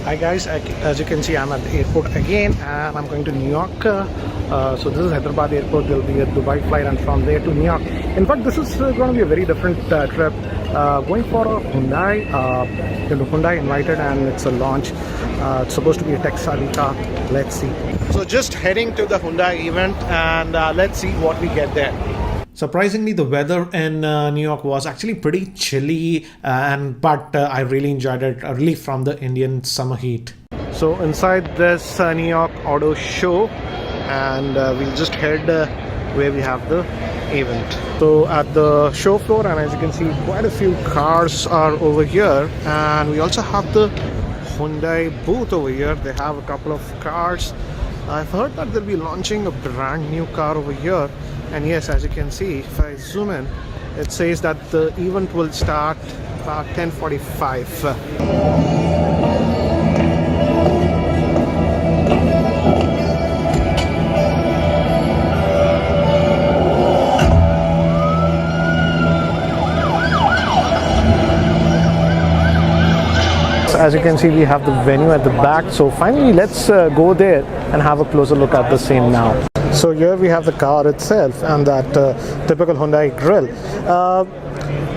Hi guys, as you can see I'm at the airport again and I'm going to New York. So this is Hyderabad airport. There will be a Dubai flight and from there to New York. In fact, this is going to be a very different trip. Going for a Hyundai. Hyundai invited and it's a launch. It's supposed to be a tech savvy car. Let's see. So just heading to the Hyundai event and let's see what we get there. Surprisingly, the weather in New York was actually pretty chilly, but I really enjoyed it, a relief from the Indian summer heat. So inside this New York Auto Show, and we'll just head where we have the event. So at the show floor, and as you can see, quite a few cars are over here, and we also have the Hyundai booth over here. They have a couple of cars. I've heard that they'll be launching a brand new car over here. And yes, as you can see, if I zoom in, it says that the event will start about 10:45. As you can see, we have the venue at the back. So finally, let's go there and have a closer look at the same now. So here we have the car itself and that typical Hyundai grille.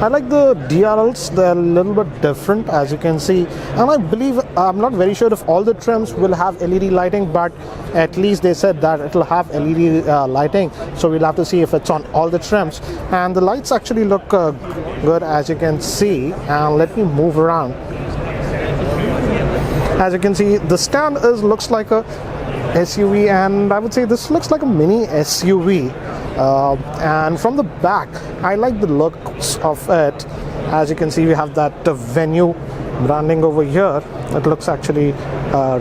I like the DRLs. They're a little bit different, as you can see, and I believe, I'm not very sure if all the trims will have LED lighting, but at least they said that it'll have LED lighting, so we'll have to see if it's on all the trims. And the lights actually look good, as you can see. And let me move around. As you can see, the stand looks like a SUV, and I would say this looks like a mini SUV. And from the back, I like the looks of it. As you can see, we have that venue branding over here. It looks actually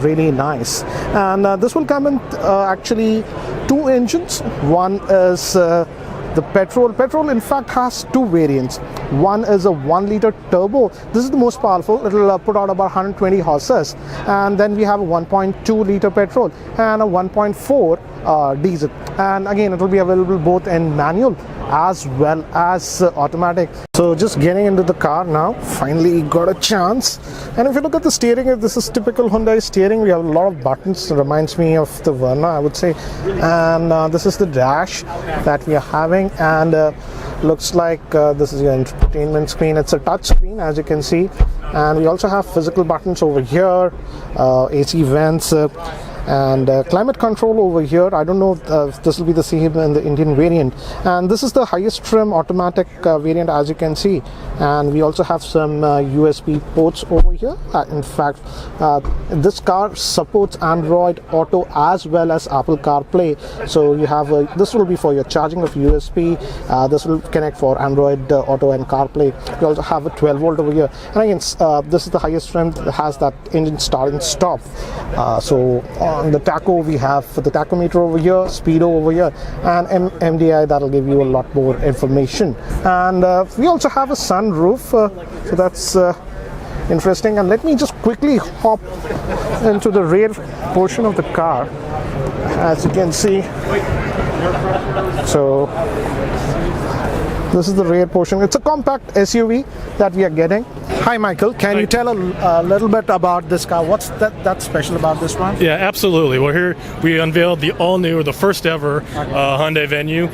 really nice. And this will come in actually two engines. One is the petrol. Petrol in fact has two variants. One is a 1 liter turbo. This is the most powerful. It'll put out about 120 horses. And then we have a 1.2 liter petrol and a 1.4 diesel. And again, it will be available both in manual as well as automatic. So just getting into the car now. Finally got a chance. And if you look at the steering, this is typical Hyundai steering. We have a lot of buttons. It reminds me of the Verna, I would say. And this is the dash that we are having. And looks like this is your entertainment screen. It's a touch screen, as you can see. And we also have physical buttons over here, AC vents, and climate control over here. I don't know if this will be the same in the Indian variant. And this is the highest trim automatic variant, as you can see. And we also have some USB ports over here. In fact, this car supports Android Auto as well as Apple CarPlay. So you have this will be for your charging of USB. This will connect for Android Auto and CarPlay. You also have a 12 volt over here. And again, this is the highest trim that has that engine start and stop. So on the tacho, we have the tachometer over here, speedo over here, and MDI. That'll give you a lot more information. And we also have a sunroof, so that's interesting. And let me just quickly hop into the rear portion of the car, as you can see. So this is the rear portion. It's a compact SUV that we are getting. Hi Michael, can you tell a little bit about this car? What's that special about this one? Yeah, absolutely. Well, here we unveiled the all-new, or the first ever Hyundai Venue.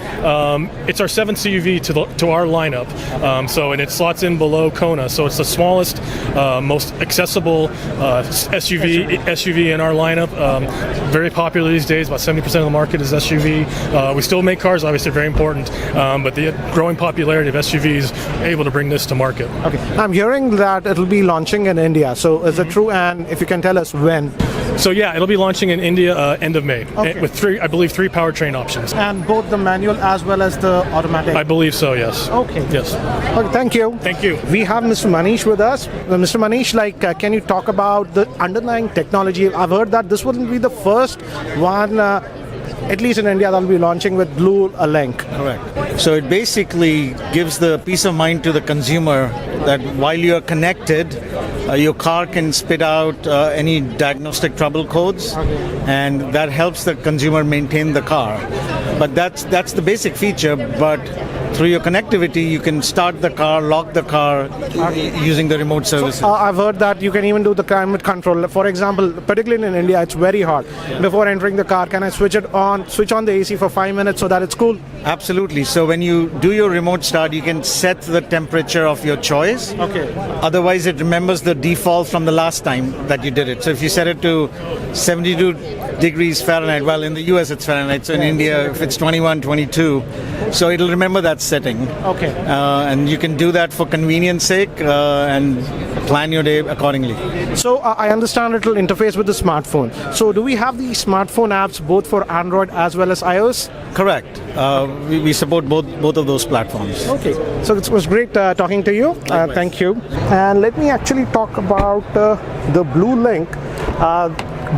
It's our 7th CUV to our lineup, and it slots in below Kona. So it's the smallest, most accessible SUV in our lineup. Very popular these days. About 70% of the market is SUV. We still make cars, obviously very important, but the growing popularity of SUVs able to bring this to market. Okay, I'm hearing that it'll be launching in India. So is it true? And if you can tell us when? So yeah, it'll be launching in India end of May, with three powertrain options. And both the manual as well as the automatic? I believe so, yes. Okay. Yes. Okay, thank you. Thank you. We have Mr. Manish with us. Mr. Manish, can you talk about the underlying technology? I've heard that this wouldn't be the first one, at least in India, that'll be launching with Blue Link. Correct. So it basically gives the peace of mind to the consumer that while you're connected, your car can spit out any diagnostic trouble codes, and that helps the consumer maintain the car. But that's the basic feature. But through your connectivity, you can start the car, lock the car using the remote services. I've heard that you can even do the climate control. For example, particularly in India, it's very hot. Before entering the car, can I switch on the AC for 5 minutes so that it's cool? Absolutely. So when you do your remote start, you can set the temperature of your choice. Okay. Otherwise, it remembers the default from the last time that you did it. So if you set it to 72 degrees Fahrenheit, well, in the US it's Fahrenheit, so in India, if it's 21, 22, so it'll remember that setting. Okay. And you can do that for convenience sake and plan your day accordingly. So I understand it will interface with the smartphone. So do we have the smartphone apps both for Android as well as iOS? Correct. We support both of those platforms. Okay. So it was great talking to you. Thank you. And let me actually talk about the Blue Link.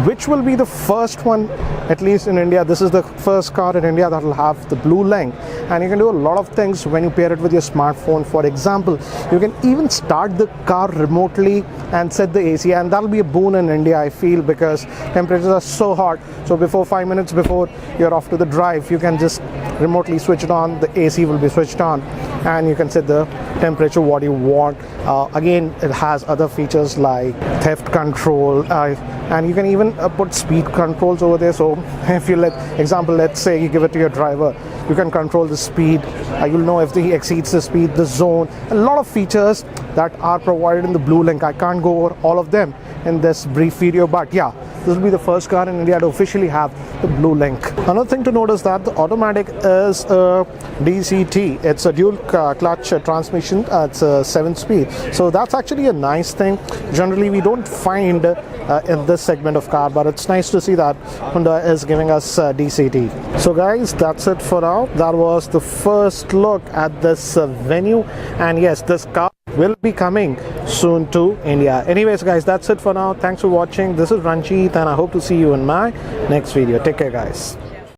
Which will be the first one, at least in India. This is the first car in India that will have the Blue Link, and you can do a lot of things when you pair it with your smartphone. For example, you can even start the car remotely and set the AC, and that'll be a boon in India, I feel, because temperatures are so hot. So before 5 minutes before you're off to the drive, you can just remotely switch it on. The AC will be switched on, and you can set the temperature what you want. Again, it has other features like theft control, and you can even put speed controls over there. So if you let's say you give it to your driver, you can control the speed. You'll know if he exceeds the speed, the zone, a lot of features that are provided in the Blue Link. I can't go over all of them in this brief video, but yeah, this will be the first car in India to officially have the Blue Link. Another thing to note is that the automatic is a DCT. It's a dual clutch transmission. It's a 7-speed. So that's actually a nice thing. Generally, we don't find in this segment of car, but it's nice to see that Hyundai is giving us DCT. So guys, that's it for now. That was the first look at this venue, and yes, this car will be coming soon to India. Anyways guys, that's it for now. Thanks for watching. This is Ranjit, and I hope to see you in my next video. Take care guys.